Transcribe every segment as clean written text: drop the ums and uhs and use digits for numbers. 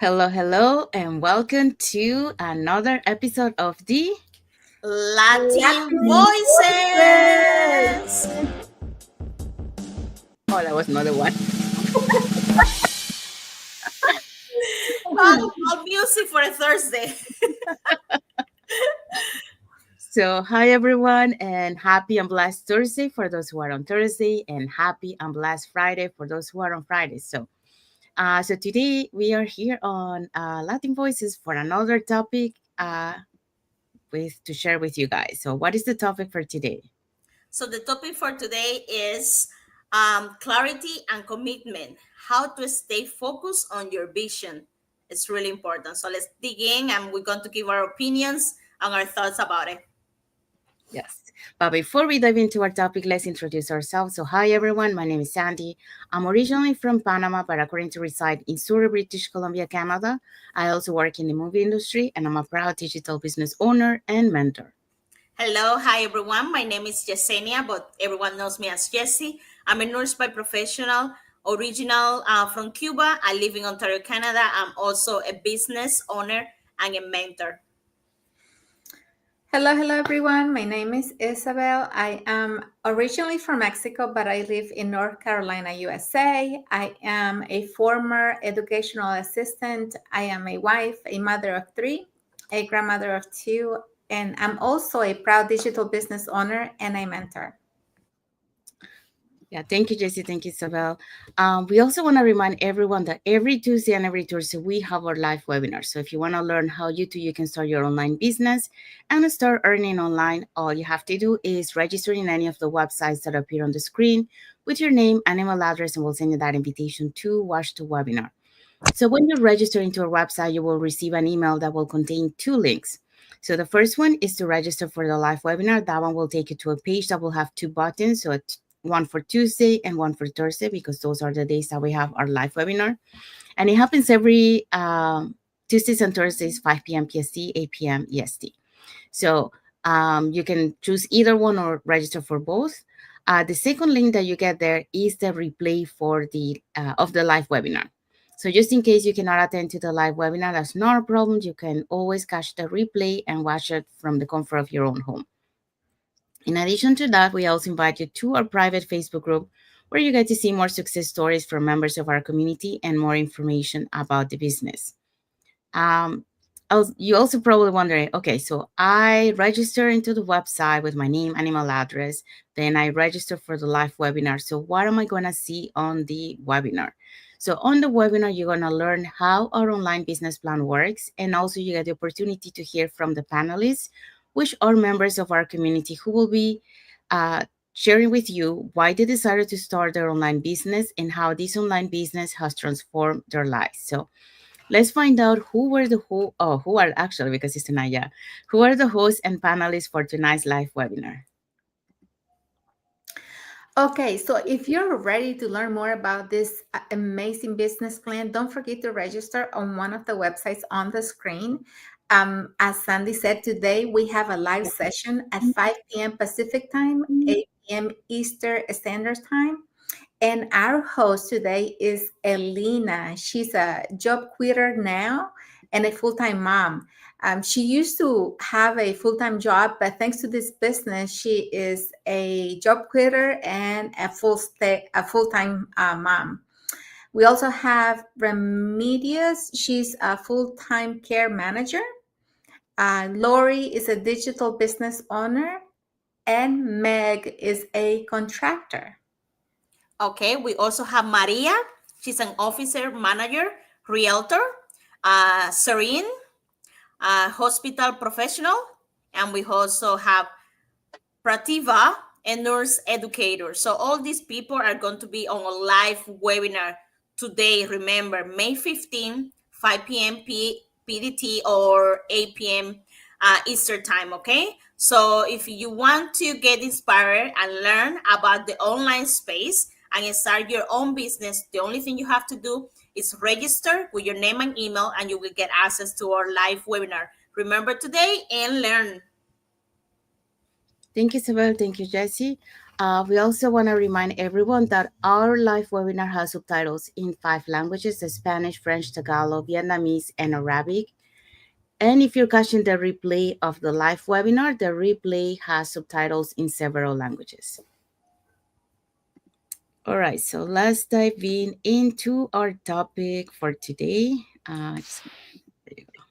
Hello, hello, and welcome to another episode of the Latin Latin voices. voices. Oh, that was another one. All music for a Thursday. So, hi everyone, and happy and blessed Thursday for those who are on Thursday, and happy and blessed Friday for those who are on Friday. So today we are here on Latin Voices for another topic with to share with you guys. So, what is the topic for today? So the topic for today is clarity and commitment. How to stay focused on your vision. It's really important. So let's dig in, and we're going to give our opinions and our thoughts about it. Yes. But before we dive into our topic, let's introduce ourselves. So, hi everyone, my name is Sandy. I'm originally from Panama, but I currently reside in Surrey, British Columbia, Canada. I also work in the movie industry, and I'm a proud digital business owner and mentor. Hello, hi everyone. My name is Yesenia, but everyone knows me as Jessie. I'm a nurse by professional, original from Cuba. I live in Ontario, Canada. I'm also a business owner and a mentor. Hello, everyone. My name is Isabel. I am originally from Mexico, but I live in North Carolina, USA. I am a former educational assistant. I am a wife, a mother of three, a grandmother of two, and I'm also a proud digital business owner and a mentor. Yeah, thank you, Jessie. Thank you, Isabel. We also want to remind everyone that every Tuesday and every Thursday we have our live webinars. So if you want to learn how you can start your online business and start earning online, all you have to do is register in any of the websites that appear on the screen with your name and email address, and we'll send you that invitation to watch the webinar. So when you register into our website, you will receive an email that will contain two links. So the first one is to register for the live webinar. That one will take you to a page that will have two buttons. So one for Tuesday and one for Thursday, because those are the days that we have our live webinar. And it happens every Tuesdays and Thursdays, 5 p.m. PST, 8 p.m. EST. So you can choose either one or register for both. The second link that you get there is the replay for the of the live webinar. So just in case you cannot attend to the live webinar, that's not a problem. You can always catch the replay and watch it from the comfort of your own home. In addition to that, we also invite you to our private Facebook group where you get to see more success stories from members of our community and more information about the business. Um, you also probably wondering, okay, so I register into the website with my name and email address, then I register for the live webinar. So what am I going to see on the webinar? So on the webinar, you're going to learn how our online business plan works, and also you get the opportunity to hear from the panelists, which are members of our community who will be sharing with you why they decided to start their online business and how this online business has transformed their lives. So let's find out who are actually, because it's Anaya, who are the hosts and panelists for tonight's live webinar. Okay, so if you're ready to learn more about this amazing business plan, don't forget to register on one of the websites on the screen. As Sandy said, today we have a live session at 5 p.m. Pacific time, 8 p.m. Eastern Standard Time. And our host today is Elena. She's a job quitter now and a full time mom. She used to have a full time job, but thanks to this business, she is a job quitter and a full time mom. We also have Remedios. She's a full time care manager. Lori is a digital business owner, and Meg is a contractor. Okay, we also have Maria. She's an officer, manager, realtor. Serene, hospital professional. And we also have Prativa, a nurse educator. So all these people are going to be on a live webinar today. Remember, May 15, 5 p.m. PDT or 8 p.m. Eastern time, okay? So if you want to get inspired and learn about the online space and start your own business, the only thing you have to do is register with your name and email, and you will get access to our live webinar. Remember today and learn. Thank you, Isabel. Thank you, Jessie. We also want to remind everyone that our live webinar has subtitles in 5 languages: Spanish, French, Tagalog, Vietnamese, and Arabic. And if you're catching the replay of the live webinar, the replay has subtitles in several languages. All right, so let's dive into our topic for today. There you go.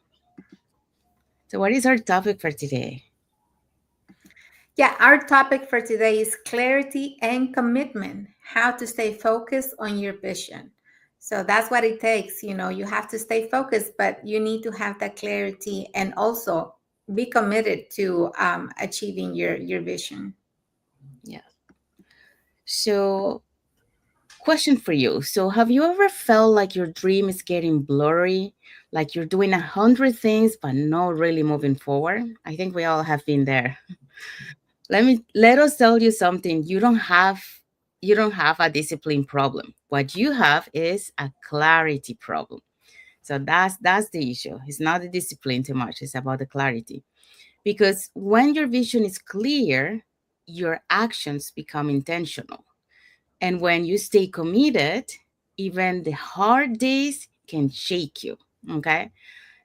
So what is our topic for today? Yeah, our topic for today is clarity and commitment, how to stay focused on your vision. So that's what it takes. You have to stay focused, but you need to have that clarity and also be committed to achieving your vision. Yeah. So, question for you. So, have you ever felt like your dream is getting blurry, like you're doing 100 things but not really moving forward? I think we all have been there. Let us tell you something. You don't have a discipline problem. What you have is a clarity problem. So that's the issue. It's not the discipline too much. It's about the clarity. Because when your vision is clear, your actions become intentional. And when you stay committed, even the hard days can shake you. Okay.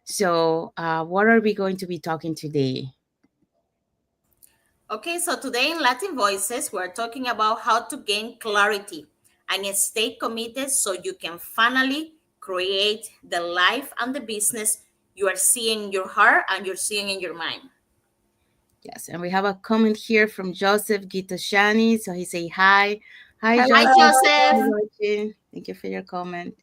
So, what are we going to be talking today? Okay, so today in Latin Voices, we're talking about how to gain clarity and stay committed so you can finally create the life and the business you are seeing in your heart and you're seeing in your mind. Yes. And we have a comment here from Joseph Gitashani. So he say hi. Hi, Hi, Joseph. Hello. Thank you Joseph. for watching. Thank you for your comment.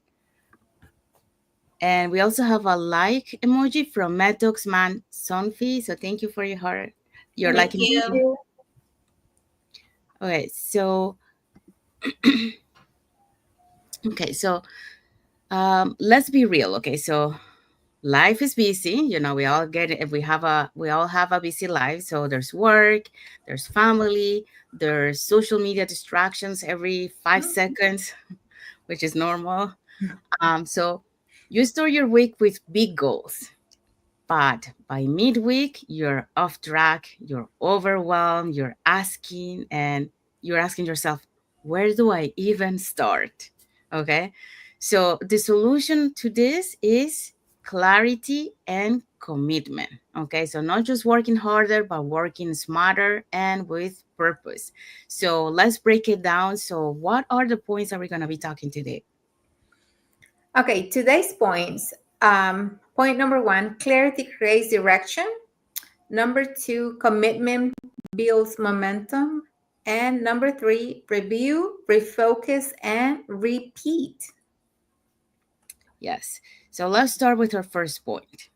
And we also have a like emoji from Maddox Man Sonfi. So thank you for your heart, your Thank like Thank you. emoji. you. Okay, so let's be real. Okay, so life is busy. We all get it. We all have a busy life. So there's work, there's family, there's social media distractions every 5 seconds, which is normal. So you start your week with big goals. But by midweek, you're off track, you're overwhelmed, you're asking yourself, where do I even start? Okay. So the solution to this is clarity and commitment. Okay. So not just working harder, but working smarter and with purpose. So let's break it down. So, what are the points that we're going to be talking today? Okay, today's points. Point number one, clarity creates direction. Number two, commitment builds momentum. And number three, review, refocus, and repeat. Yes. So let's start with our first point.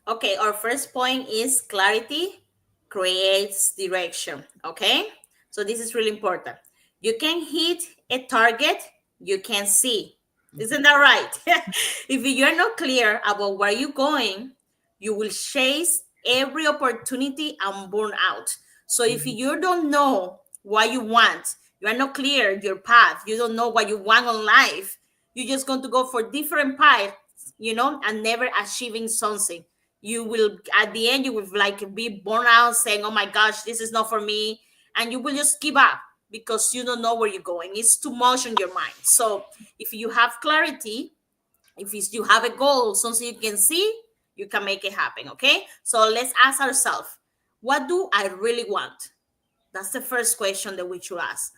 Okay, our first point is clarity creates direction. Okay, so this is really important. You can hit a target you can see. Isn't that right? If you're not clear about where you're going, you will chase every opportunity and burn out. So if you don't know what you want, you are not clear your path, you don't know what you want on life, you're just going to go for different paths, and never achieving something. You will, at the end, you will like be born out saying, oh my gosh, this is not for me. And you will just give up because you don't know where you're going. It's too much on your mind. So if you have clarity, if you have a goal, something you can see, you can make it happen. Okay. So let's ask ourselves, what do I really want? That's the first question that we should ask.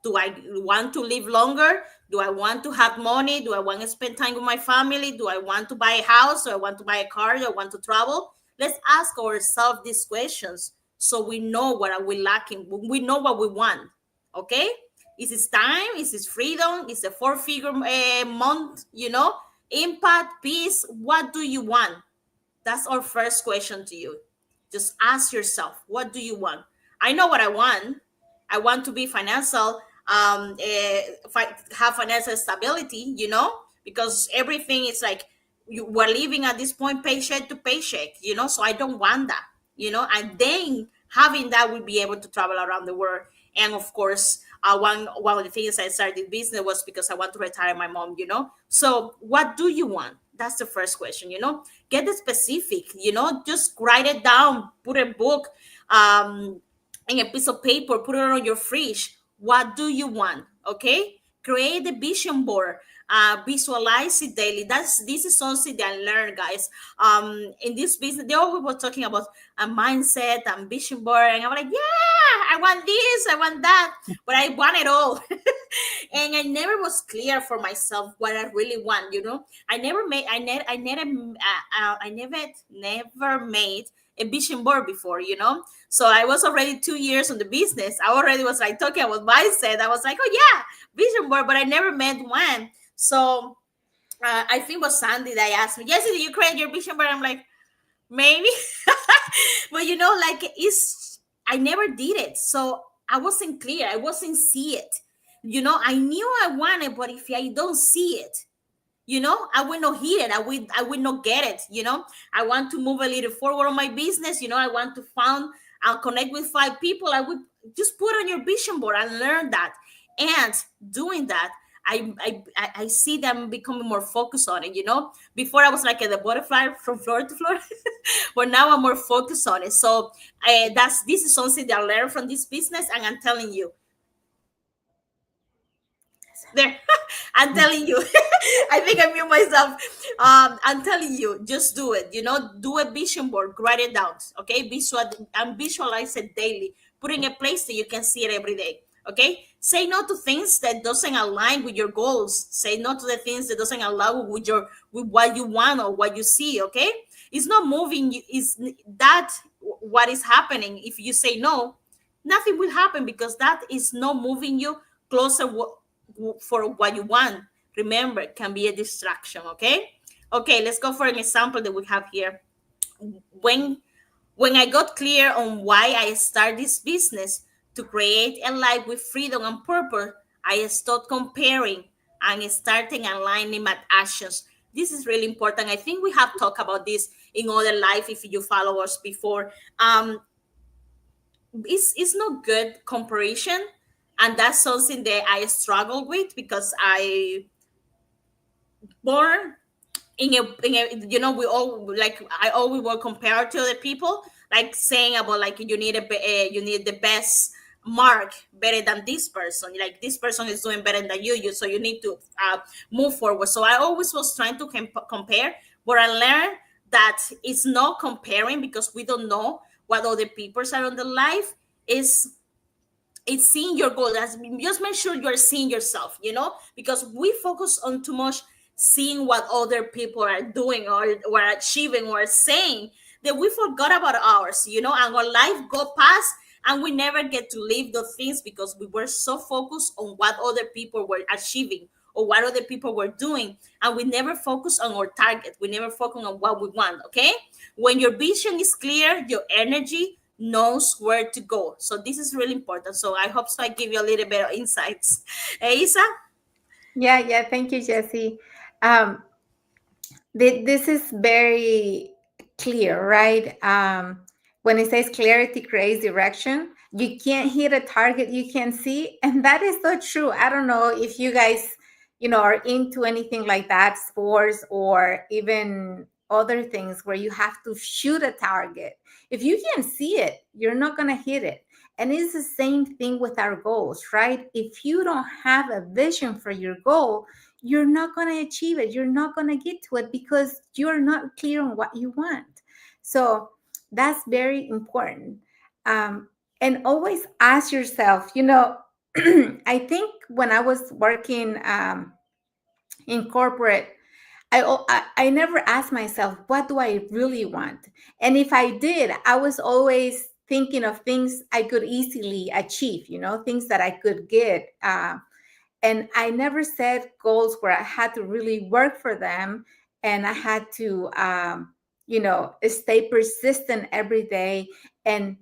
Do I want to live longer? Do I want to have money? Do I want to spend time with my family? Do I want to buy a house? Do I want to buy a car? Do I want to travel? Let's ask ourselves these questions so we know what are we lacking. We know what we want. Okay? Is it time? Is it freedom? Is it 4-figure month? Impact, peace. What do you want? That's our first question to you. Just ask yourself, what do you want? I know what I want. I want to be financial, have financial stability, because everything is like we're living at this point paycheck to paycheck, so I don't want that, and then having that will be able to travel around the world. And of course, one of the things I started business was because I want to retire my mom, so what do you want? That's the first question, get it specific, just write it down, put a book, in a piece of paper, put it on your fridge. What do you want? Okay, create a vision board. Visualize it daily. This is something that I learned, guys. In this business, they always were talking about a mindset and vision board, and I'm like, yeah, I want this, I want that, but I want it all. And I never was clear for myself what I really want. I never made, I never made a vision board before. So I was already 2 years on the business. I already was like talking about mindset. I was like, oh yeah, vision board, but I never made one. So I think it was Sandy that asked me, Jesse, did you create your vision board? I'm like, maybe. But like I never did it. So I wasn't clear. I wasn't see it. I knew I wanted, but if I don't see it, I will not hear it. I will not get it. I want to move a little forward on my business. I want to found and connect with 5 people. I would just put on your vision board and learn that. And doing that, I see them becoming more focused on it. Before I was like the butterfly from floor to floor, but now I'm more focused on it. So this is something that I learned from this business, and I'm telling you, there. I'm telling you. I think I mute myself. I'm telling you, just do it. Do a vision board, write it down. Okay, visualize it daily. Put it in a place that you can see it every day. Okay, say no to things that doesn't align with your goals. Say no to the things that doesn't align with what you want or what you see. Okay, it's not moving. Is that what is happening? If you say no, nothing will happen, because that is not moving you closer for what you want. Remember, it can be a distraction. Okay, let's go for an example that we have here. When I got clear on why I started this business, to create a life with freedom and purpose, I stopped comparing and starting aligning my actions. This is really important. I think we have talked about this in other life if you follow us before. It's not good comparison, and that's something that I struggle with, because I born we all, like, I always will compare to other people, like saying about, like, you need the best mark better than this person, like this person is doing better than you, so you need to move forward. So I always was trying to compare, but I learned that it's not comparing, because we don't know what other people are on the life. is it's seeing your goal. Just make sure you're seeing yourself, because we focus on too much seeing what other people are doing or achieving or saying, that we forgot about ours, and our life go past, and we never get to live the things, because we were so focused on what other people were achieving or what other people were doing, and we never focus on our target. We never focus on what we want. Okay, when your vision is clear, your energy knows where to go. So this is really important. So I hope so I give you a little bit of insights. Isa? Yeah. Thank you, Jesse. Um, this is very clear, right? When it says clarity creates direction, you can't hit a target you can see, and that is so true. I don't know if you guys, are into anything like that, sports or even other things where you have to shoot a target. If you can see it, you're not going to hit it. And it's the same thing with our goals, right? If you don't have a vision for your goal, you're not going to achieve it. You're not going to get to it because you're not clear on what you want. So that's very important. And always ask yourself, I think when I was working in corporate, I never asked myself, what do I really want? And if I did, I was always thinking of things I could easily achieve, things that I could get. And I never set goals where I had to really work for them, and I had to stay persistent every day, and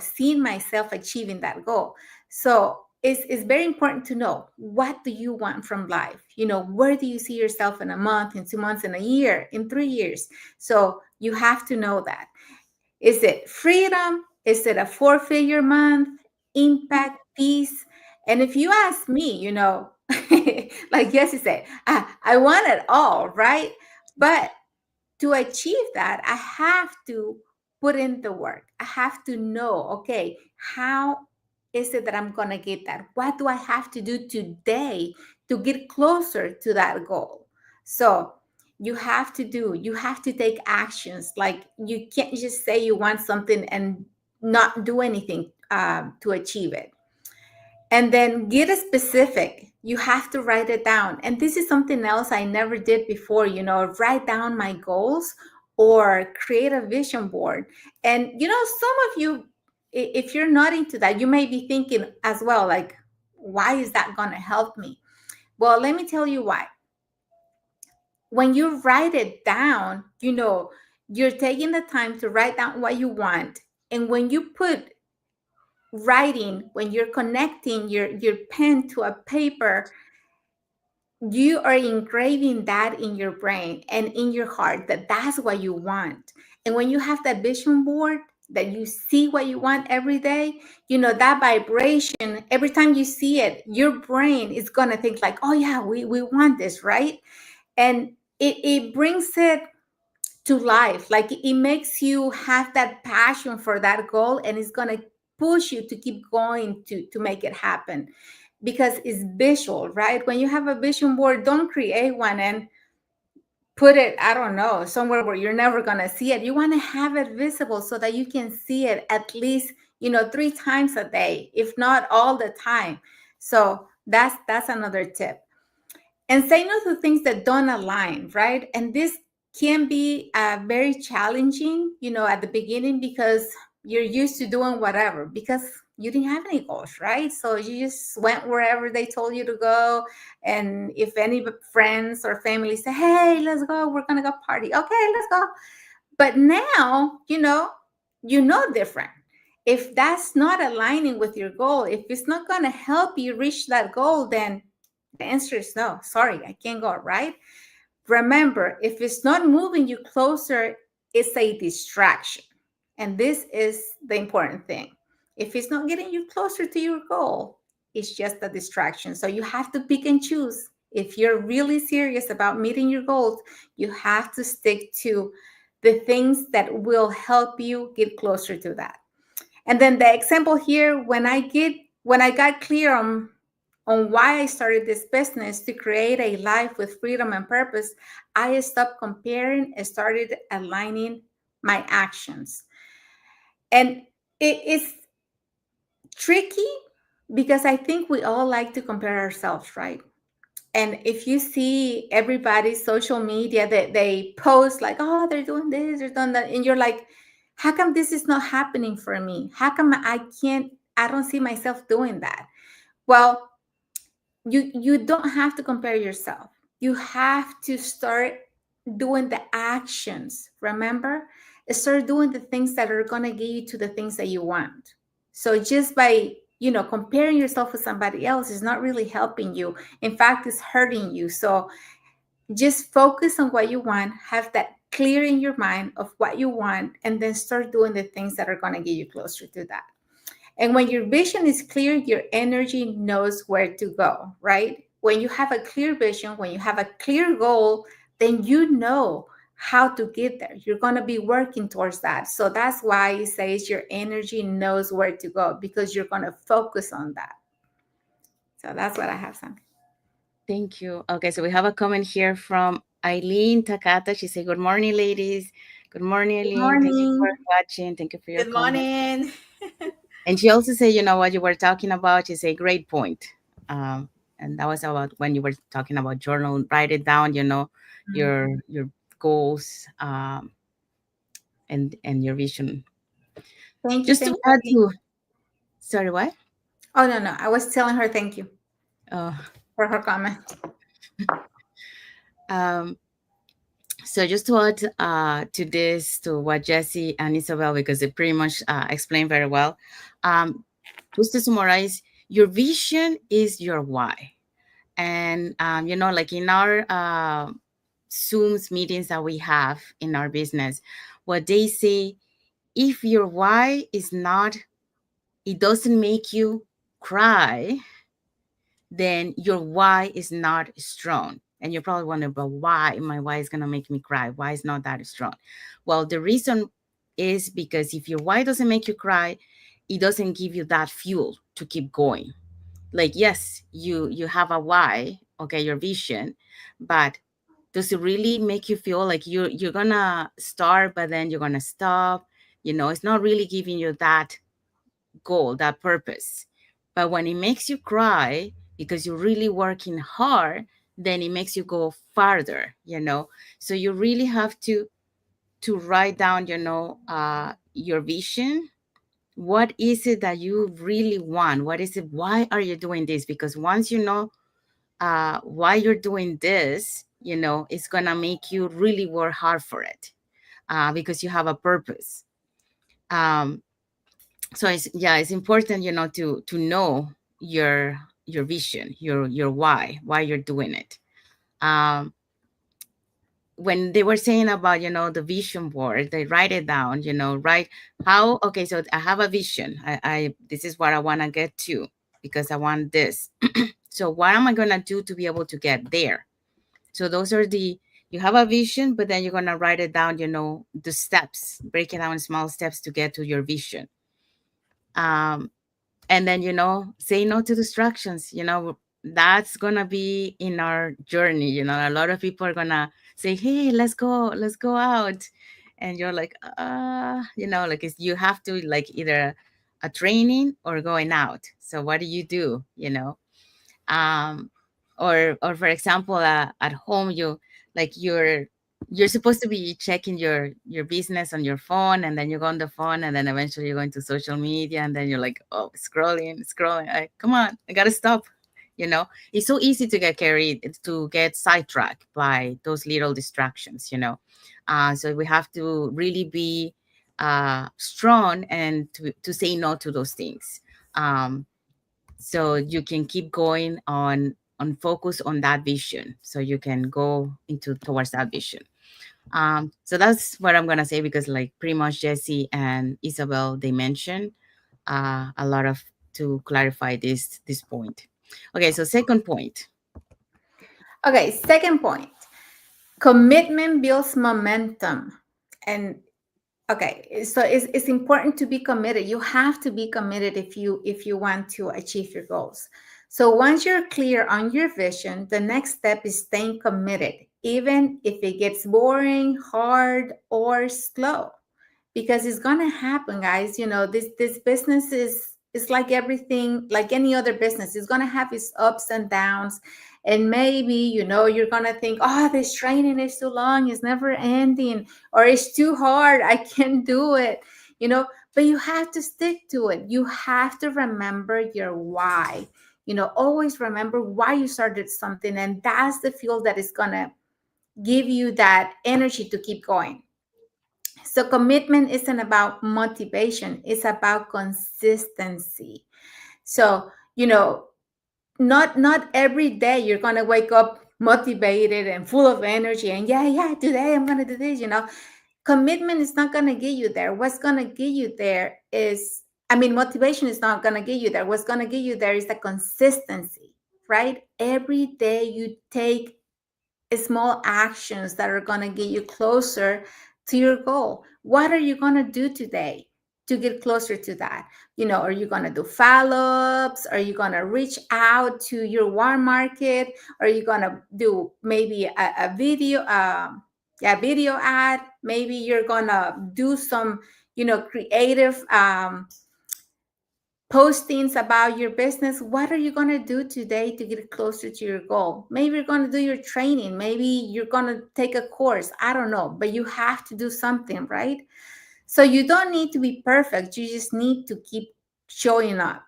seeing myself achieving that goal. So it's very important to know, what do you want from life? Where do you see yourself in a month, in 2 months, in a year, in 3 years? So you have to know that. Is it freedom? Is it a 4-figure month? Impact, peace? And if you ask me, like Jesse said, I want it all, right? But to achieve that, I have to put in the work. I have to know, okay, how is it that I'm going to get that? What do I have to do today to get closer to that goal? So you have to take actions. Like, you can't just say you want something and not do anything to achieve it. And then get a specific. You have to write it down. And this is something else I never did before, write down my goals or create a vision board. And, some of you, if you're not into that, you may be thinking as well, like, why is that going to help me? Well, let me tell you why. When you write it down, you're taking the time to write down what you want. And when you put writing, when you're connecting your pen to a paper, you are engraving that in your brain and in your heart, that that's what you want. And when you have that vision board, that you see what you want every day, that vibration, every time you see it, your brain is going to think like, oh yeah, we want this, right? And it brings it to life. Like, it makes you have that passion for that goal, and it's going to push you to keep going to make it happen, because it's visual, right? When you have a vision board, don't create one and put it, I don't know, somewhere where you're never going to see it. You want to have it visible so that you can see it at least 3 times a day, if not all the time. So that's another tip. And say no to things that don't align, right? And this can be very challenging, at the beginning, because you're used to doing whatever, because you didn't have any goals, right? So you just went wherever they told you to go. And if any friends or family say, hey, let's go, we're going to go party. Okay, let's go. But now, different. If that's not aligning with your goal, if it's not going to help you reach that goal, then the answer is no. Sorry, I can't go, right? Remember, if it's not moving you closer, it's a distraction. And this is the important thing. If it's not getting you closer to your goal, it's just a distraction. So you have to pick and choose. If you're really serious about meeting your goals, you have to stick to the things that will help you get closer to that. And then the example here, when I got clear on why I started this business, to create a life with freedom and purpose, I stopped comparing and started aligning my actions. And it's tricky, because I think we all like to compare ourselves, right? And if you see everybody's social media, that they post like, oh, they're doing this, they're doing that, and you're like, how come this is not happening for me? How come I don't see myself doing that? Well, you don't have to compare yourself. You have to start doing the actions. Remember, start doing the things that are going to get you to the things that you want. So just by comparing yourself with somebody else is not really helping you. In fact, it's hurting you. So just focus on what you want, have that clear in your mind of what you want, and then start doing the things that are going to get you closer to that. And when your vision is clear, your energy knows where to go, right? When you have a clear vision, when you have a clear goal, then you know how to get there. You're going to be working towards that. So that's why it says your energy knows where to go, because you're going to focus on that. So that's what I have, Sandy. Thank you. Okay, so we have a comment here from Eileen Takata. She said, good morning, ladies. Good morning, Good Eileen. Thank you for morning. watching. Thank you for your Good comment. morning. And she also said, what you were talking about is a great point. And that was about when you were talking about journal, write it down, your goals, and your vision. Thank you. Just to Thank add you. to, sorry, what? Oh, no. I was telling her thank you Uh, for her comment. um, so just to add to this, to what Jesse and Isabel, because they pretty much explained very well. Just to summarize, your vision is your why. And, like in our Zooms meetings that we have in our business, what they say, if your why is not, it doesn't make you cry, then your why is not strong. And you're probably wondering, but why? My why is going to make me cry. Why is not that strong? Well, the reason is because if your why doesn't make you cry, it doesn't give you that fuel to keep going. Like, yes, you have a why, okay, your vision, but does it really make you feel like you're gonna start but then you're gonna stop? It's not really giving you that goal, that purpose. But when it makes you cry because you're really working hard, then it makes you go farther. So you really have to write down, your vision. What is it that you really want? What is it? Why are you doing this? Because once you know why you're doing this, it's gonna make you really work hard for it, because you have a purpose. Um, so it's important, to know your vision, your why you're doing it. Um, when they were saying about, the vision board, they write it down, write how. Okay, so I have a vision. I This is what I want to get to, because I want this. So what am I going to do to be able to get there? So those are you have a vision, but then you're going to write it down, the steps, break it down in small steps to get to your vision. um and then, say no to distractions. That's gonna be in our journey. A lot of people are gonna say, hey, let's go out, and you're like, like, you have to, like, either a training or going out. So what do? um or for example, at home, like you're supposed to be checking your business on your phone, and then you go on the phone, and then eventually you're going to social media, and then you're like, oh, scrolling. Come on, I gotta stop. It's so easy to get carried, to get sidetracked by those little distractions. So we have to really be strong, and to say no to those things. So you can keep going on focus on that vision, so you can go into towards that vision. So that's what I'm gonna say, because, like, pretty much Jesse and Isabel, they mentioned a lot of to clarify this point. Okay, so second point. Okay, second point. Commitment builds momentum. And okay, so it's important to be committed. You have to be committed if you want to achieve your goals. So once you're clear on your vision, the next step is staying committed, even if it gets boring, hard, or slow, because it's gonna happen, guys. This business is like everything, like any other business. It's gonna have its ups and downs. And maybe, you're gonna think, oh, this training is too long, it's never ending, or it's too hard, I can't do it. But you have to stick to it. You have to remember your why. Always remember why you started something, and that's the fuel that is gonna give you that energy to keep going. So commitment isn't about motivation, it's about consistency. So, not every day you're going to wake up motivated and full of energy and yeah, today I'm going to do this. Commitment is not going to get you there. What's going to get you there is, motivation is not going to get you there. What's going to get you there is the consistency, right? Every day you take small actions that are going to get you closer to your goal. What are you going to do today to get closer to that? Are you going to do follow-ups? Are you going to reach out to your warm market? Are you going to do maybe a video, video ad? Maybe you're going to do some, creative postings about your business. What are you going to do today to get closer to your goal? Maybe you're going to do your training. Maybe you're going to take a course. I don't know, but you have to do something, right? So you don't need to be perfect. You just need to keep showing up.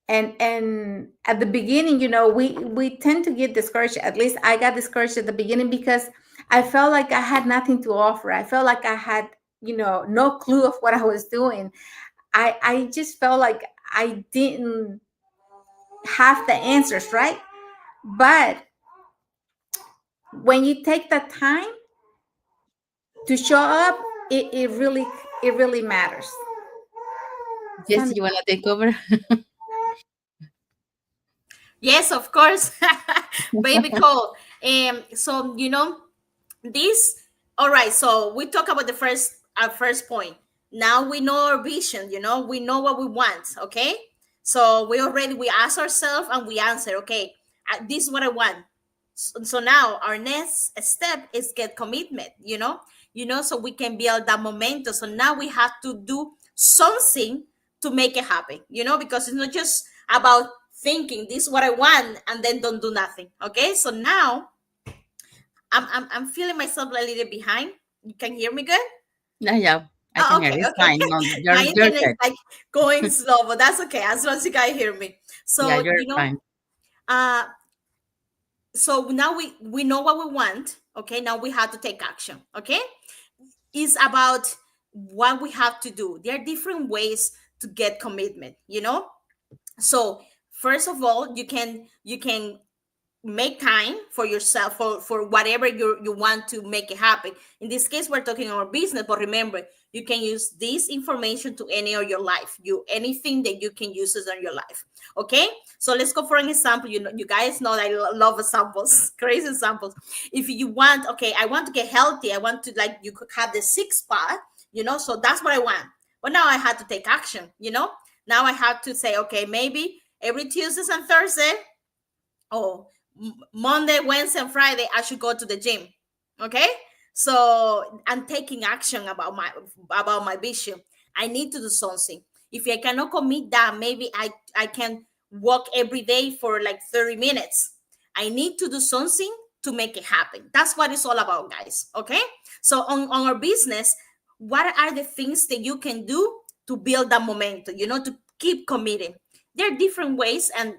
And at the beginning, we tend to get discouraged. At least I got discouraged at the beginning because I felt like I had nothing to offer. I felt like I had, no clue of what I was doing. I just felt like I didn't have the answers, right? But when you take the time to show up, it really matters. Jesse, you want to take over? Yes, of course. Baby Cole. So this, all right. So we talk about the first, our first point. Now we know our vision, we know what we want. Okay, so we ask ourselves and we answer, okay, this is what I want. So now our next step is get commitment, so we can build that momentum. So now we have to do something to make it happen, because it's not just about thinking this is what I want and then don't do nothing. Okay, so now I'm feeling myself a little behind. You can hear me good? Yeah, yeah, I can Oh, hear okay, you. It's okay. fine. No, My you're internet is good. like going slow, but that's okay as long as you guys hear me. Yeah, So, you're fine. uh, so now we know what we want. Okay, now we have to take action. Okay, it's about what we have to do. There are different ways to get commitment. So first of all, you can make time for yourself for whatever you want to make it happen. In this case, we're talking about business, but remember, you can use this information to any of your life, anything that you can use it on your life. Okay, so let's go for an example. You guys know that I love examples, crazy examples. If you want, okay, I want to get healthy, I want to, like, you could have the six pack, so that's what I want. But now I had to take action. Now I have to say, okay, maybe every Tuesdays and Thursday, oh, Monday, Wednesday, and Friday, I should go to the gym. Okay, so I'm taking action about my vision. I need to do something. If I cannot commit that, maybe I can walk every day for like 30 minutes. I need to do something to make it happen. That's what it's all about, guys. Okay, so on our business, what are the things that you can do to build that momentum, to keep committing? There are different ways, and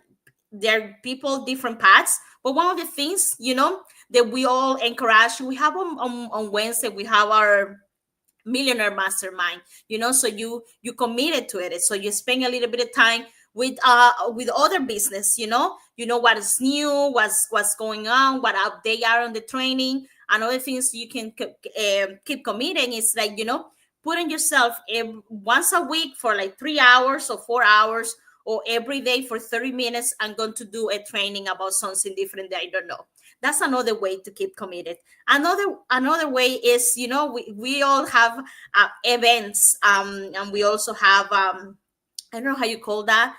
there are people different paths, but one of the things, that we all encourage, we have on Wednesday, we have our millionaire mastermind. So you committed to it, so you spend a little bit of time with other business. What is new, what's going on, what up they are on the training, and other things you can keep committing. It's like, putting yourself once a week for like 3 hours or 4 hours, or every day for 30 minutes. I'm going to do a training about something different that I don't know. That's another way to keep committed. Another way is, we all have events, and we also have, I don't know how you call that.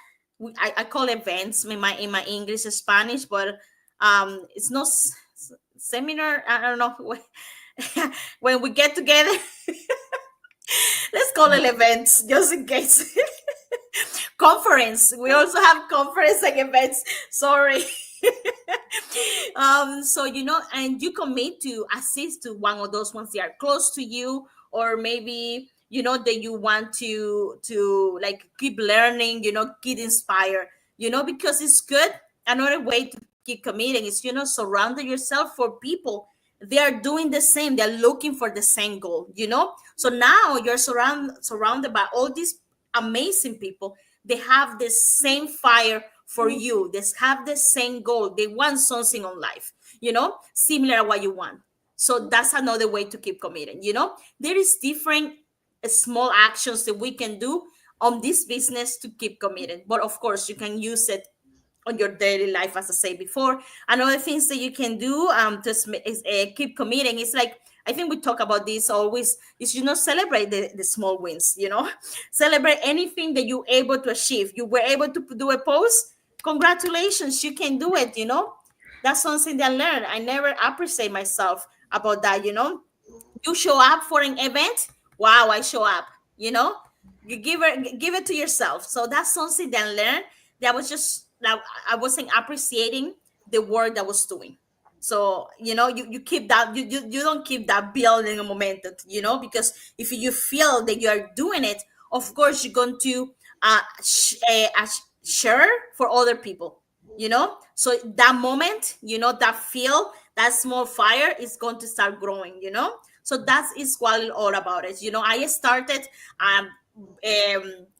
I call events in my English, Spanish, but it's not seminar. I don't know. When we get together, let's call it events just in case. Conference. We also have conference and events. Sorry. So, and you commit to assist to one of those ones that are close to you, or maybe, that you want to like keep learning, get inspired, because it's good. Another way to keep committing is, surround yourself for people. They are doing the same, they're looking for the same goal. So now you're surrounded by all these amazing people. They have the same fire for you. They have the same goal. They want something on life, similar to what you want. So that's another way to keep committing. There is different small actions that we can do on this business to keep committing. But of course, you can use it on your daily life, as I said before. And other things that you can do keep committing is, like, I think we talk about this always, is, celebrate the small wins. Celebrate anything that you're able to achieve. You were able to do a post, congratulations, you can do it. That's something that I learned. I never appreciate myself about that. You show up for an event, wow, I show up. You give it to yourself. So that's something that I learned, that was just like, I wasn't appreciating the work that I was doing. So, you keep that, you don't keep that building a momentum, because if you feel that you are doing it, of course you're going to share for other people. So that moment, that feel, that small fire is going to start growing. So that is what it's all about it. I started um,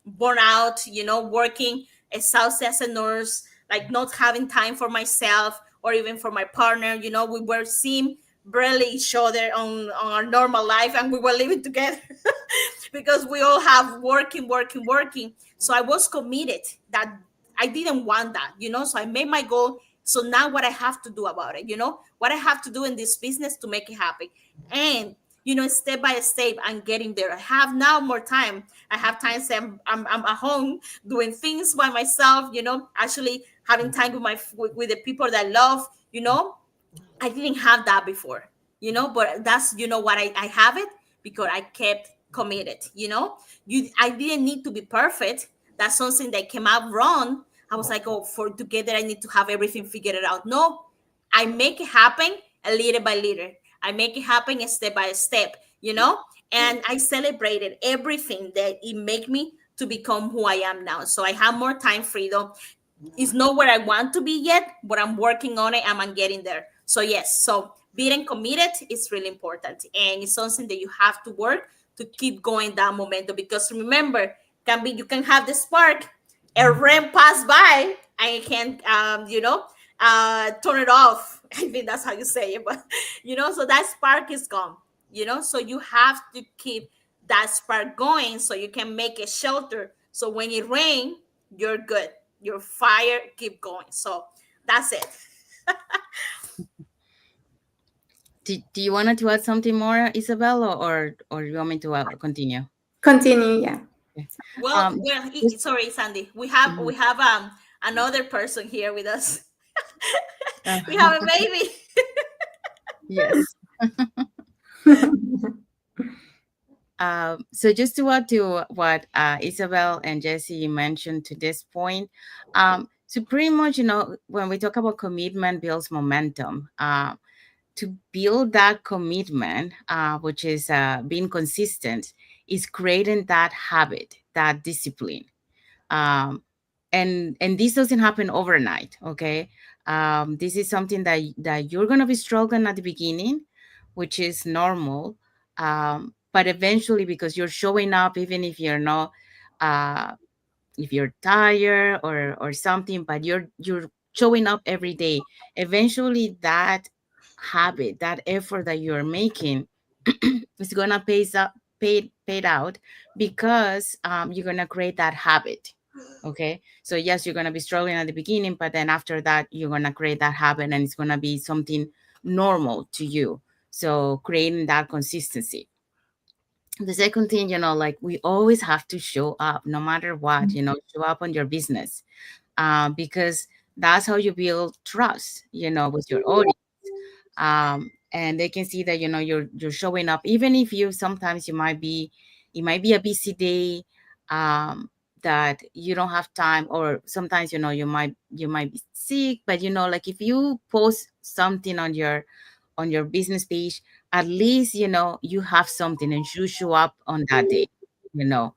burnout, working exhausted as a nurse, like not having time for myself or even for my partner. We were seeing barely each other on our normal life, and we were living together because we all have working. So I was committed that I didn't want that, so I made my goal. So now what I have to do about it, what I have to do in this business to make it happen. And step by step and getting there. I have now more time. I have times I'm at home doing things by myself, actually having time with with the people that I love, I didn't have that before, but that's, what I have it because I kept committed, I didn't need to be perfect. That's something that came out wrong. I was like, oh, for together, I need to have everything figured out. No, I make it happen a little by little. I make it happen step by step, and I celebrated everything that it made me to become who I am now. So I have more time freedom. It's not where I want to be yet, but I'm working on it and I'm getting there. So yes, so being committed is really important, and it's something that you have to work to keep going that momentum. Because remember, you can have the spark, a rain pass by, and you can turn it off. I think that's how you say it, but so that spark is gone. So you have to keep that spark going so you can make a shelter. So when it rains, you're good. Your fire keep going. So that's it. Do you want to add something more, Isabel, or you want me to continue? Continue, yeah. Okay. Well, Just, sorry, Sandy. We have mhm. another person here with us. Uh, We have a baby. yes. So just to add to what Isabel and Jesse mentioned to this point, so pretty much, when we talk about commitment builds momentum. To build that commitment, which is being consistent, is creating that habit, that discipline. Um, and this doesn't happen overnight, okay? This is something that you're gonna be struggling at the beginning, which is normal. But eventually, because you're showing up, even if you're not, uh, if you're tired or something, but you're showing up every day, eventually that habit, that effort that you're making is gonna paid out, because you're gonna create that habit. Okay, so yes, you're gonna be struggling at the beginning, but then after that you're gonna create that habit and it's gonna be something normal to you. So creating that consistency. The second thing, like, we always have to show up no matter what, show up on your business, because that's how you build trust, with your audience. And they can see that, you're showing up, even if you sometimes it might be a busy day, that you don't have time, or sometimes, you might be sick, but like, if you post something on your business page, at least you have something and you show up on that day, you know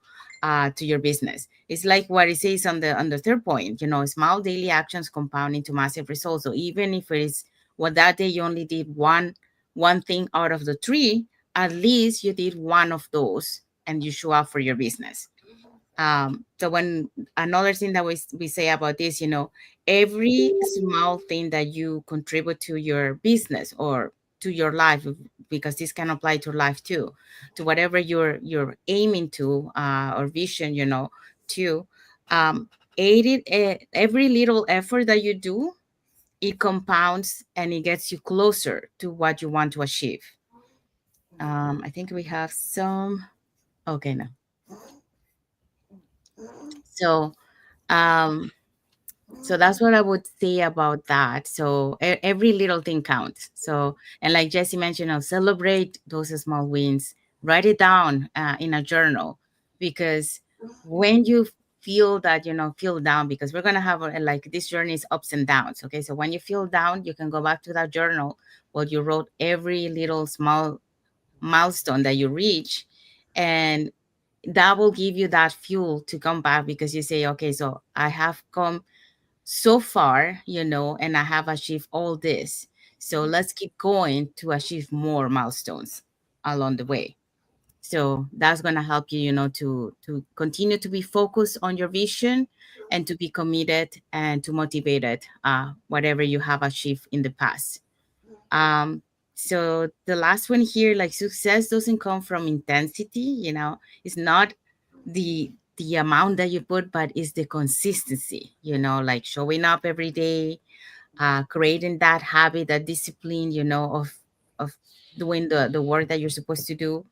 to your business. It's like what it says on the third point, small daily actions compound into massive results. So even if it is, well, that day you only did one thing out of the three, at least you did one of those and you show up for your business. So when another thing that we say about this, every small thing that you contribute to your business or to your life, because this can apply to life too, to whatever you're aiming to, or vision, to, um, every little effort that you do, it compounds and it gets you closer to what you want to achieve. I think we have some. Okay, no. So, um, so that's what I would say about that. So every little thing counts. So, and like Jesse mentioned, celebrate those small wins. Write it down in a journal, because when you feel that, feel down, because we're gonna have like, this journey is ups and downs. Okay, so when you feel down, you can go back to that journal where you wrote every little small milestone that you reach, and that will give you that fuel to come back, because you say, okay, so I have come so far, and I have achieved all this. So let's keep going to achieve more milestones along the way. So that's going to help you, to continue to be focused on your vision, and to be committed and to motivated, whatever you have achieved in the past. Um, so the last one here, like, success doesn't come from intensity, it's not the amount that you put, but it's the consistency, like showing up every day, creating that habit, that discipline, of doing the work that you're supposed to do,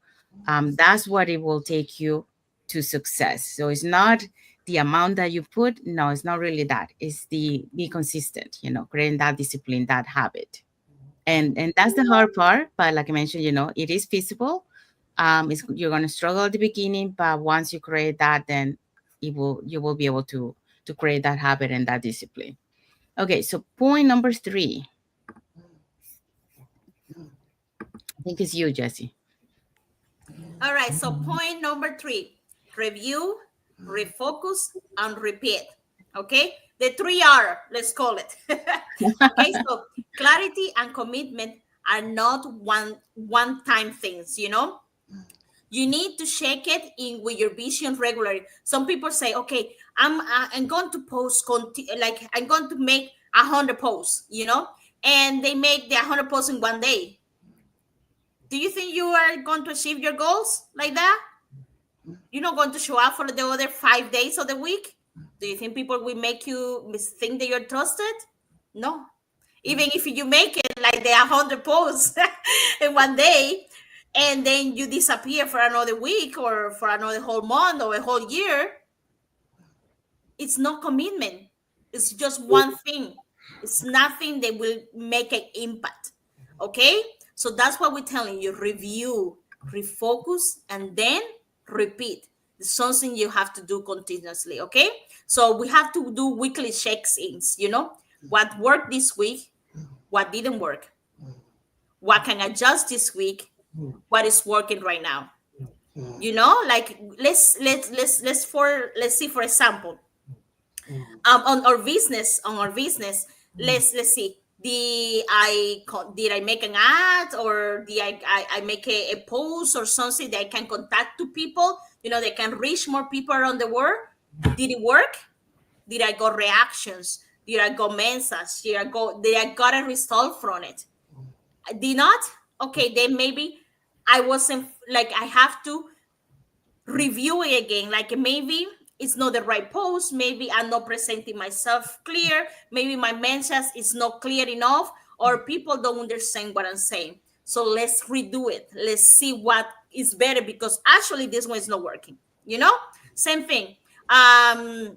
that's what it will take you to success. So it's not the amount that you put. No, it's not really that. It's the be consistent, creating that discipline, that habit. And that's the hard part. But like I mentioned, it is feasible. You're going to struggle at the beginning, but once you create that, then you will be able to create that habit and that discipline. Okay, so point number 3, I think it's you, Jesse. All right, so point number 3, review, refocus, and repeat. Okay, the 3R, let's call it. Okay, so clarity and commitment are not one-time things, You need to check it in with your vision regularly. Some people say, okay, I'm going to post, like I'm going to make 100 posts, and they make the 100 posts in one day. Do you think you are going to achieve your goals like that? You're not going to show up for the other 5 days of the week? Do you think people will make you think that you're trusted? No. Even if you make it like the 100 posts in one day, and then you disappear for another week or for another whole month or a whole year, it's no commitment. It's just one thing. It's nothing that will make an impact. Okay? So that's what we're telling you. Review, refocus, and then repeat. It's something you have to do continuously. Okay? So we have to do weekly check-ins, what worked this week, what didn't work, what can adjust this week, what is working right now. Like let's see, for example, on our business, let's see, did I make an ad, or did I make a post or something that I can contact to people, they can reach more people around the world? Did it work? Did I got reactions? Did I got messages? Did I got a result from it? I did not? Okay, then maybe I wasn't, like, I have to review it again. Like maybe it's not the right post. Maybe I'm not presenting myself clear. Maybe my message is not clear enough, or people don't understand what I'm saying. So let's redo it. Let's see what is better, because actually this one is not working. Same thing. I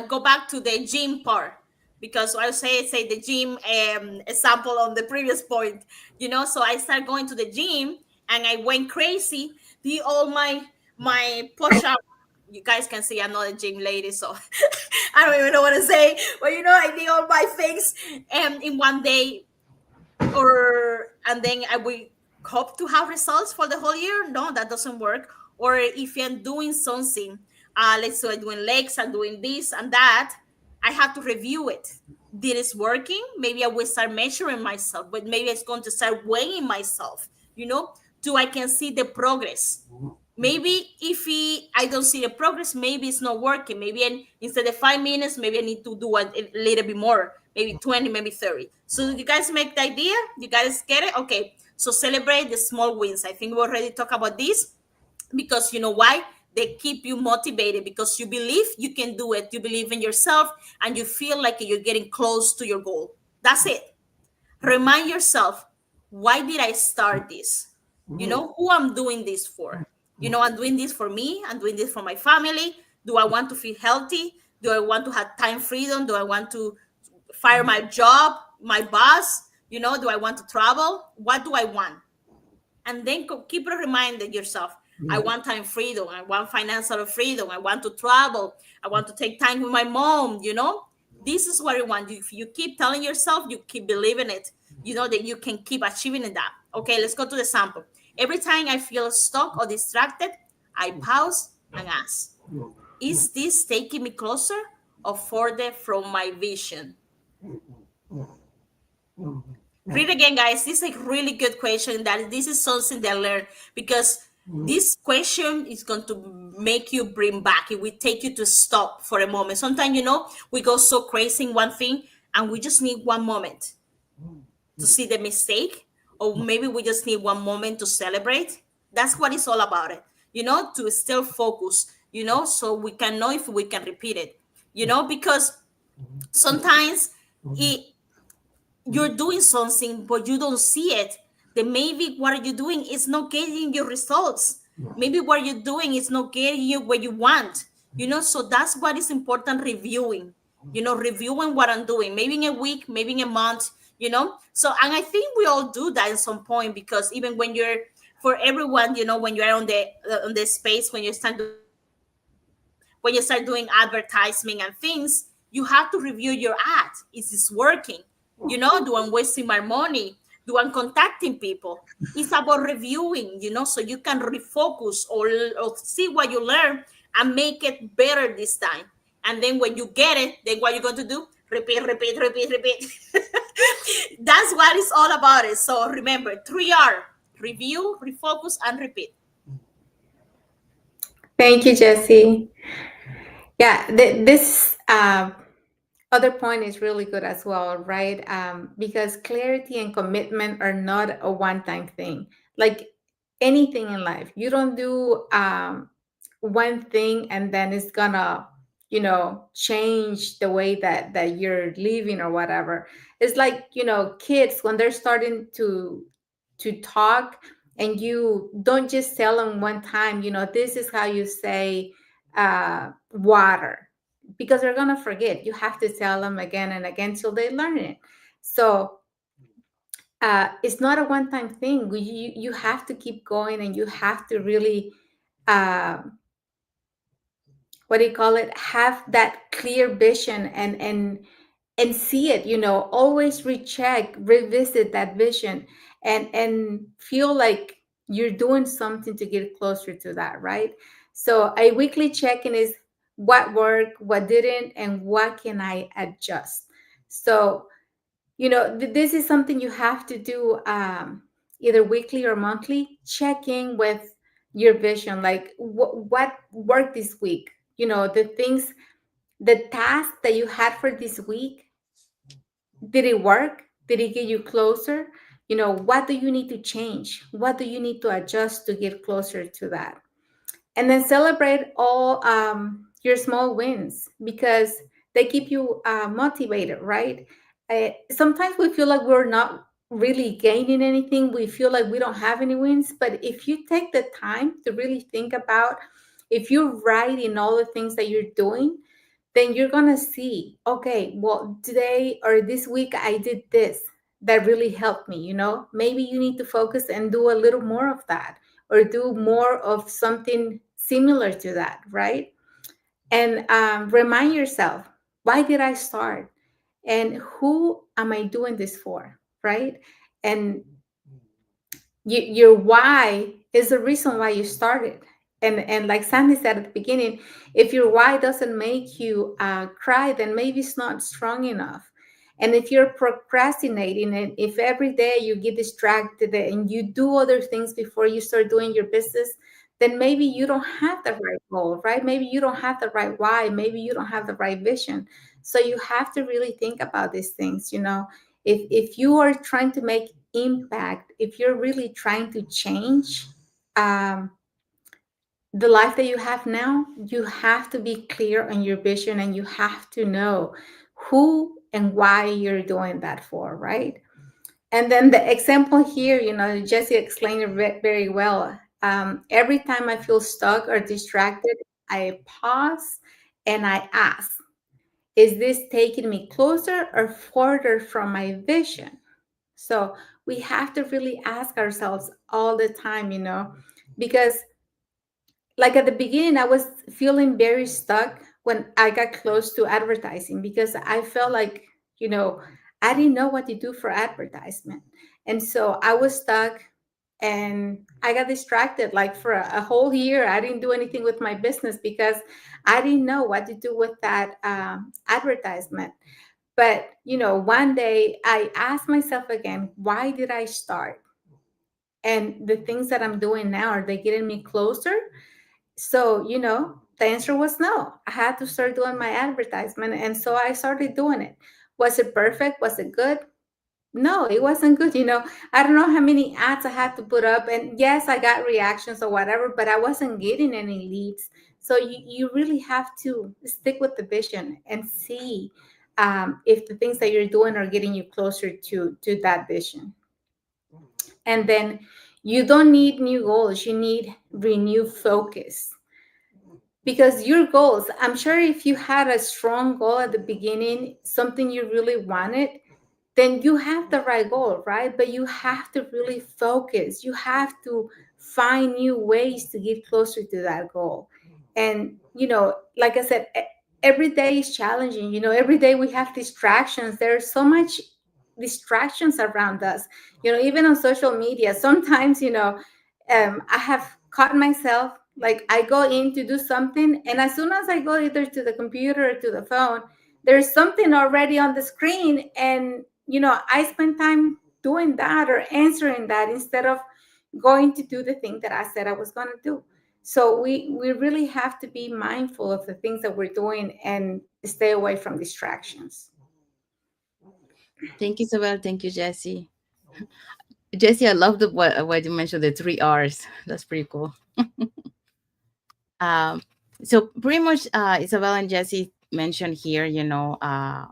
go back to the gym part, because I say the gym example on the previous point. So I started going to the gym and I went crazy. All my push up. You guys can see I'm not a gym lady, so I don't even know what to say. But I did all my things in one day, and then I will hope to have results for the whole year. No, that doesn't work. Or if I'm doing something, let's say I'm doing legs, I'm doing this and that, I have to review it. Did it working? Maybe I will start measuring myself, but maybe it's going to start weighing myself. Do I can see the progress? Maybe if I don't see the progress, maybe it's not working. Maybe instead of 5 minutes, maybe I need to do a little bit more, maybe 20, maybe 30. So you guys make the idea? You guys get it? Okay. So celebrate the small wins. I think we already talked about this, because you know why? They keep you motivated, because you believe you can do it. You believe in yourself, and you feel like you're getting close to your goal. That's it. Remind yourself, why did I start this? Who I'm doing this for. I'm doing this for me. I'm doing this for my family. Do I want to feel healthy? Do I want to have time freedom? Do I want to fire my job, my boss? Do I want to travel? What do I want? And then keep reminding yourself, I want time freedom. I want financial freedom. I want to travel. I want to take time with my mom. This is what I want. If you keep telling yourself, you keep believing it, that you can keep achieving that. Okay, let's go to the sample. Every time I feel stuck or distracted, I pause and ask, is this taking me closer or further from my vision? Read again, guys. This is a really good question. This is something that I learned, because this question is going to make you bring back. It will take you to stop for a moment. Sometimes, we go so crazy in one thing, and we just need one moment to see the mistake, or maybe we just need one moment to celebrate. That's what it's all about it, to still focus, so we can know if we can repeat it, because sometimes you're doing something, but you don't see it. then maybe what you're doing is not getting your results. Maybe what you're doing is not getting you where you want. So that's what is important, reviewing. Reviewing what I'm doing, maybe in a week, maybe in a month. So, and I think we all do that at some point, because even when you're, for everyone, when you're on the space, when you start doing advertising and things, you have to review your ad. Is this working? Do I wasting my money? Do I contacting people? It's about reviewing, so you can refocus, or see what you learn and make it better this time. And then when you get it, then what you're going to do? Repeat, repeat, repeat, repeat. That's what it's all about. It. So remember, 3R: review, refocus, and repeat. Thank you, Jesse. Yeah, this other point is really good as well, right? Because clarity and commitment are not a one-time thing. Like anything in life, you don't do one thing and then it's gonna, change the way that you're living or whatever. It's like, kids when they're starting to talk, and you don't just tell them one time, this is how you say water, because they're gonna forget. You have to tell them again and again till they learn it. So it's not a one-time thing. You have to keep going, and you have to really uh, what do you call it? Have that clear vision, and see it. Always recheck, revisit that vision, and feel like you're doing something to get closer to that, right? So a weekly check-in is what worked, what didn't, and what can I adjust. So this is something you have to do, either weekly or monthly. Checking with your vision, like what worked this week, the things, the task that you had for this week. Did it work? Did it get you closer? What do you need to change? What do you need to adjust to get closer to that? And then celebrate all your small wins, because they keep you motivated, right? Sometimes we feel like we're not really gaining anything. We feel like we don't have any wins. But if you take the time to really think about, if you're writing all the things that you're doing, then you're going to see, okay, well, today or this week I did this that really helped me. Maybe you need to focus and do a little more of that, or do more of something similar to that, right? And remind yourself, why did I start? And who am I doing this for, right? And your why is the reason why you started. And like Sandy said at the beginning, if your why doesn't make you cry, then maybe it's not strong enough. And if you're procrastinating, and if every day you get distracted and you do other things before you start doing your business, then maybe you don't have the right goal, right? Maybe you don't have the right why. Maybe you don't have the right vision. So you have to really think about these things. If you are trying to make impact, if you're really trying to change um, the life that you have now, you have to be clear on your vision, and you have to know who and why you're doing that for, right? And then the example here, Jesse explained it very well. Every time I feel stuck or distracted, I pause and I ask, is this taking me closer or further from my vision? So we have to really ask ourselves all the time, because like at the beginning, I was feeling very stuck when I got close to advertising, because I felt like, I didn't know what to do for advertisement. And so I was stuck, and I got distracted. Like for a whole year, I didn't do anything with my business because I didn't know what to do with that advertisement. But, one day I asked myself again, why did I start? And the things that I'm doing now, are they getting me closer? So, the answer was no. I had to start doing my advertisement. And so I started doing it. Was it perfect? Was it good? No, it wasn't good. I don't know how many ads I had to put up. And yes, I got reactions or whatever, but I wasn't getting any leads. So you really have to stick with the vision and see if the things that you're doing are getting you closer to that vision. And then you don't need new goals, you need renewed focus. Because your goals, I'm sure if you had a strong goal at the beginning, something you really wanted, then you have the right goal, right? But you have to really focus. You have to find new ways to get closer to that goal. And, like I said, every day is challenging. Every day we have distractions. There's so much distractions around us, even on social media. Sometimes, I have caught myself, like I go in to do something, and as soon as I go either to the computer or to the phone, there's something already on the screen, and I spend time doing that or answering that instead of going to do the thing that I said I was going to do. So we really have to be mindful of the things that we're doing and stay away from distractions. Thank you, Isabel. Thank you, Jesse. Jesse, I love the what you mentioned, the 3 R's. That's pretty cool. Um, so pretty much, Isabel and Jesse mentioned here,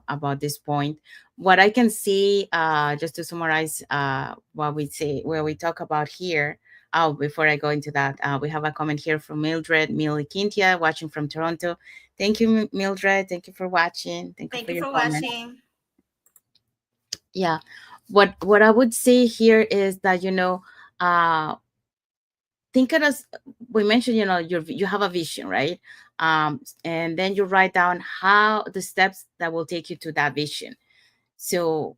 about this point. What I can see, just to summarize, what we say, where we talk about here. Oh, before I go into that, we have a comment here from Mildred Milikintia, watching from Toronto. Thank you, Mildred. Thank you for watching. Thank you Thank for you your for comment. watching. Yeah, what I would say here is that, uh, think of as we mentioned, you have a vision, right? And then you write down how the steps that will take you to that vision. So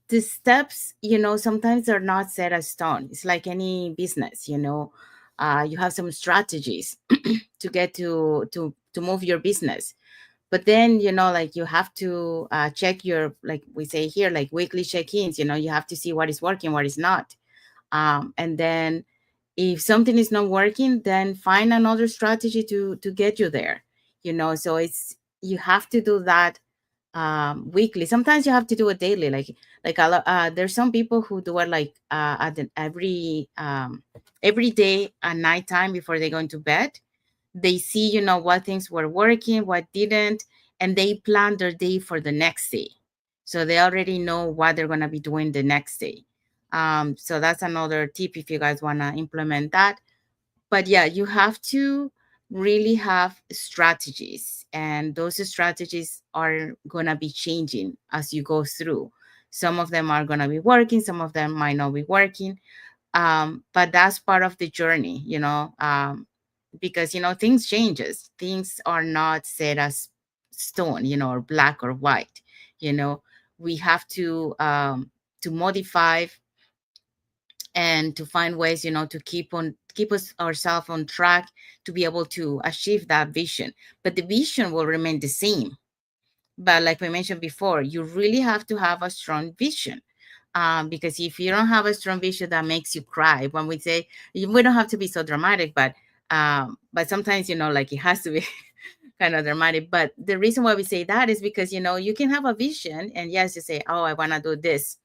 the steps, sometimes they're not set as stone. It's like any business, you have some strategies to get to move your business. But then, like you have to check your, like we say here, like weekly check-ins. You have to see what is working, what is not. And then if something is not working, then find another strategy to get you there. So you have to do that weekly. Sometimes you have to do it daily. There's some people who do it like every day at nighttime before they go into bed. They see, what things were working, what didn't, and they plan their day for the next day. So they already know what they're going to be doing the next day. So that's another tip if you guys want to implement that. But yeah, you have to really have strategies, and those strategies are going to be changing as you go through. Some of them are going to be working, some of them might not be working. But that's part of the journey, because things changes, things are not set as stone, or black or white. you know we have to modify and to find ways, to keep us ourselves on track to be able to achieve that vision. But the vision will remain the same. But like we mentioned before, you really have to have a strong vision. Because if you don't have a strong vision, that makes you cry. When we say, we don't have to be so dramatic, but sometimes, like it has to be kind of dramatic. But the reason why we say that is because, you can have a vision and yes, you say, oh, I want to do this,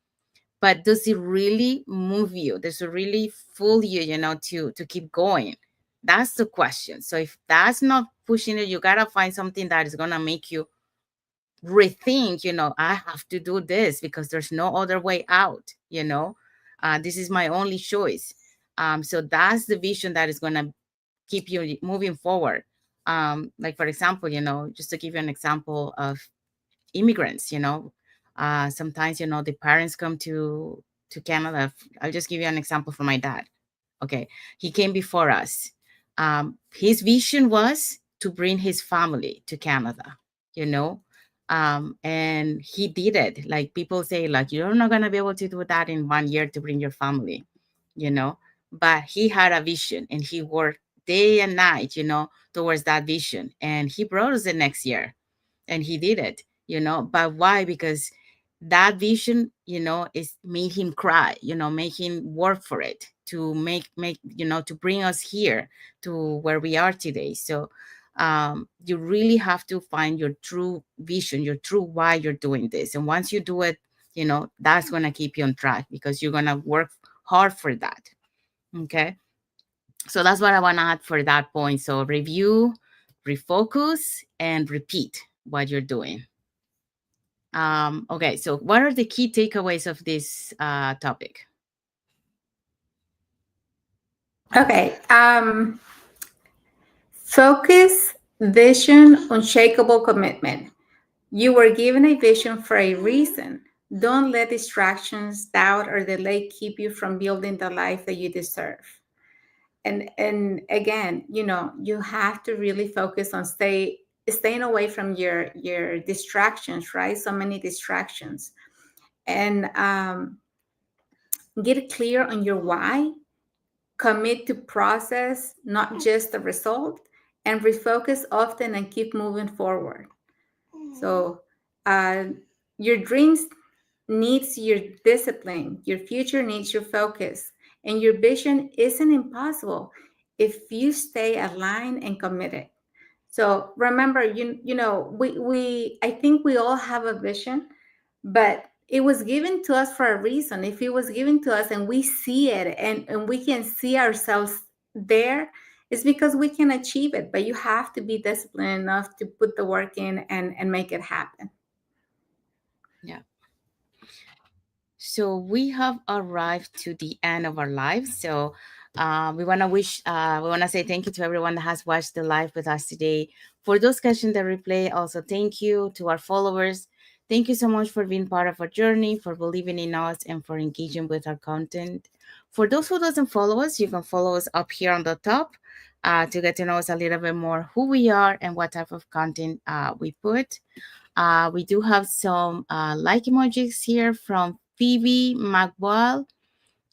but does it really move you? Does it really fool you, to keep going? That's the question. So if that's not pushing it, you gotta find something that is gonna make you rethink, I have to do this because there's no other way out. This is my only choice. So that's the vision that is gonna keep you moving forward. Like for example, just to give you an example of immigrants, sometimes, the parents come to Canada. I'll just give you an example from my dad. Okay, he came before us. His vision was to bring his family to Canada, you know and he did it. Like people say, like, you're not going to be able to do that in 1 year to bring your family, you know but he had a vision and he worked day and night, towards that vision, and he brought us the next year, and he did it. But why? Because that vision, is made him cry, make him work for it, to make to bring us here to where we are today. So you really have to find your true vision, your true why you're doing this. And once you do it, that's going to keep you on track because you're going to work hard for that. Okay, so that's what I want to add for that point. So review, refocus, and repeat what you're doing. Okay, so what are the key takeaways of this topic? Okay. Focus, vision, unshakable commitment. You were given a vision for a reason. Don't let distractions, doubt, or delay keep you from building the life that you deserve. And again, you have to really focus on staying away from your distractions, right? So many distractions. And get clear on your why. Commit to process, not just the result, and refocus often and keep moving forward. So uh, your dreams needs your discipline, your future needs your focus, and your vision isn't impossible if you stay aligned and committed. So remember, we I think we all have a vision, but it was given to us for a reason. If it was given to us and we see it, and we can see ourselves there, it's because we can achieve it. But you have to be disciplined enough to put the work in and make it happen. Yeah. So we have arrived to the end of our live. So we want to say thank you to everyone that has watched the live with us today. For those catching the replay, also thank you to our followers. Thank you so much for being part of our journey, for believing in us, and for engaging with our content. For those who doesn't follow us, you can follow us up here on the top to get to know us a little bit more, who we are, and what type of content we put. We do have some like emojis here from Phoebe Magwal,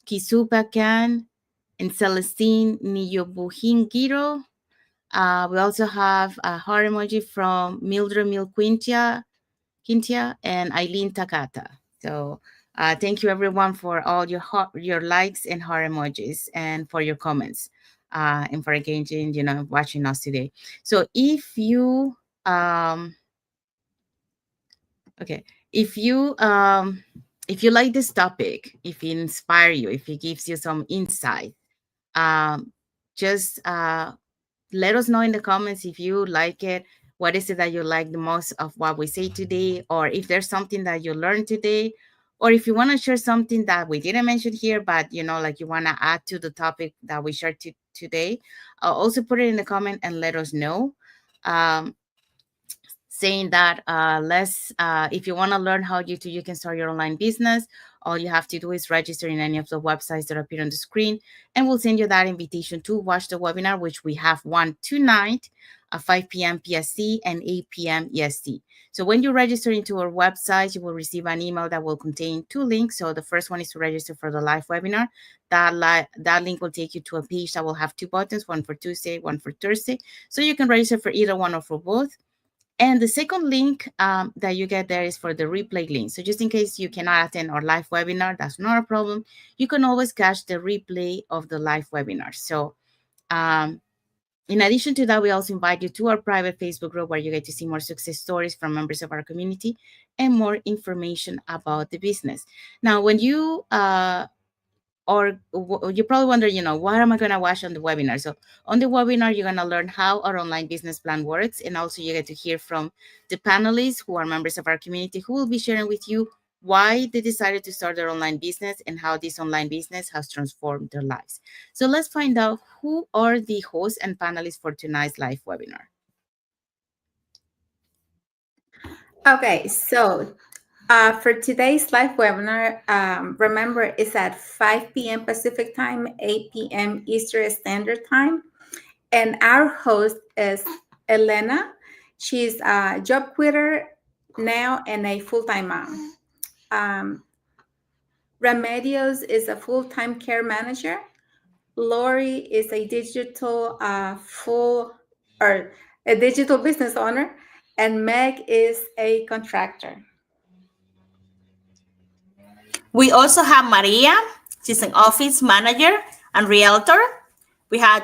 Kisuba Kan, and Celestine Niyobuhingiro. We also have a heart emoji from Mildred Quintia and Eileen Takata. So thank you everyone for all your likes and heart emojis and for your comments and for engaging, watching us today. So okay. If you if you like this topic, if it inspire you, if it gives you some insight, um, just let us know in the comments if you like it. What is it that you like the most of what we say today, or if there's something that you learned today, or if you want to share something that we didn't mention here, but like you want to add to the topic that we shared today, also put it in the comment and let us know. Um, Saying that if you want to learn how you can start your online business, all you have to do is register in any of the websites that appear on the screen, and we'll send you that invitation to watch the webinar, which we have one tonight at 5 p.m. PST and 8 p.m. EST. So when you register into our website, you will receive an email that will contain two links. So the first one is to register for the live webinar. That link will take you to a page that will have two buttons, one for Tuesday, one for Thursday. So you can register for either one or for both. And the second link that you get there is for the replay link. So just in case you cannot attend our live webinar, that's not a problem. You can always catch the replay of the live webinar. So in addition to that, we also invite you to our private Facebook group where you get to see more success stories from members of our community and more information about the business. Now, when you you probably wonder, what am I going to watch on the webinar? So on the webinar, you're going to learn how our online business plan works. And also you get to hear from the panelists who are members of our community who will be sharing with you why they decided to start their online business and how this online business has transformed their lives. So let's find out who are the hosts and panelists for tonight's live webinar. Okay, so for today's live webinar, remember it's at 5 p.m. Pacific time, 8 p.m. Eastern Standard Time. And our host is Elena. She's a job quitter now and a full-time mom. Remedios is a full-time care manager. Lori is a digital a digital business owner, and Meg is a contractor. We also have Maria. She's an office manager and realtor. We have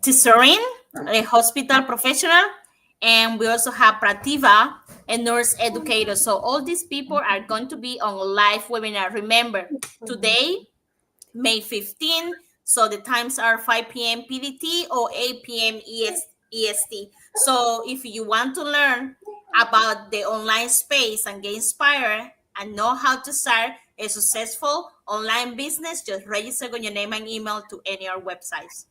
Tisarin, a hospital professional. And we also have Prativa, a nurse educator. So all these people are going to be on a live webinar. Remember, today, May 15. So the times are 5 p.m. PDT or 8 p.m. EST. So if you want to learn about the online space and get inspired and know how to start a successful online business, just register with your name and email to any of our websites.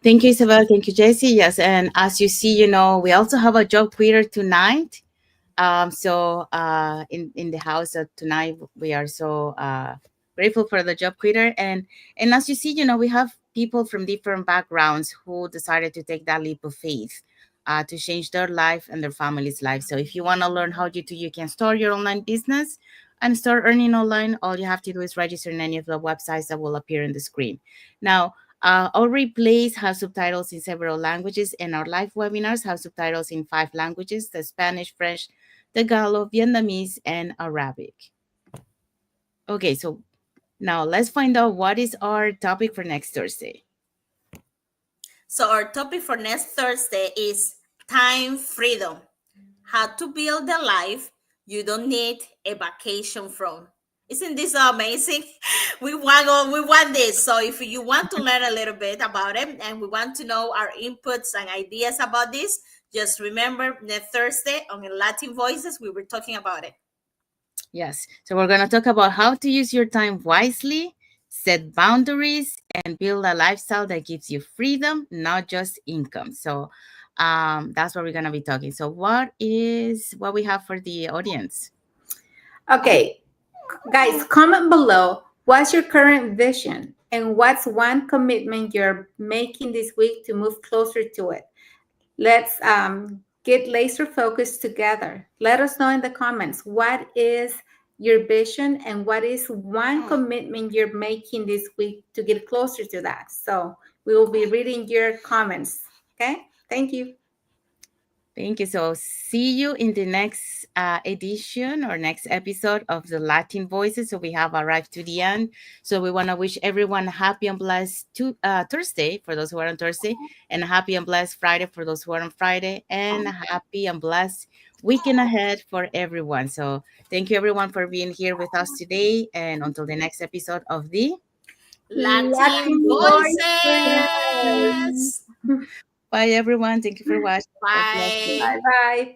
Thank you, Isabel. Thank you, Jesse. Yes, and as you see, we also have a job quitter tonight. So in the house tonight, we are so grateful for the job quitter, and as you see, we have people from different backgrounds who decided to take that leap of faith to change their life and their family's life. So if you want to learn how you can start your online business and start earning online, all you have to do is register in any of the websites that will appear on the screen. Now, our replays have subtitles in several languages, and our live webinars have subtitles in 5 languages: the Spanish, French, Tagalog, Vietnamese, and Arabic. Okay, so now let's find out what is our topic for next Thursday. So our topic for next Thursday is time freedom. How to build a life you don't need a vacation from. Isn't this amazing? We want this. So if you want to learn a little bit about it and we want to know our inputs and ideas about this, just remember next Thursday on Latin Voices, we were talking about it. Yes, so we're going to talk about how to use your time wisely, set boundaries, and build a lifestyle that gives you freedom, not just income. So that's what we're going to be talking. So what we have for the audience? Okay, guys, comment below what's your current vision and what's one commitment you're making this week to move closer to it. Let's get laser focused together. Let us know in the comments what is your vision and what is one commitment you're making this week to get closer to that. So we will be reading your comments. Okay, thank you. Thank you. So see you in the next edition or next episode of the Latin Voices. So we have arrived to the end. So we want to wish everyone a happy and blessed Thursday for those who are on Thursday, and a happy and blessed Friday for those who are on Friday, and a happy and blessed weekend ahead for everyone. So thank you everyone for being here with us today. And until the next episode of the Latin Latin voices. Voices. Bye everyone. Thank you for watching. God bless you. Bye. Bye bye.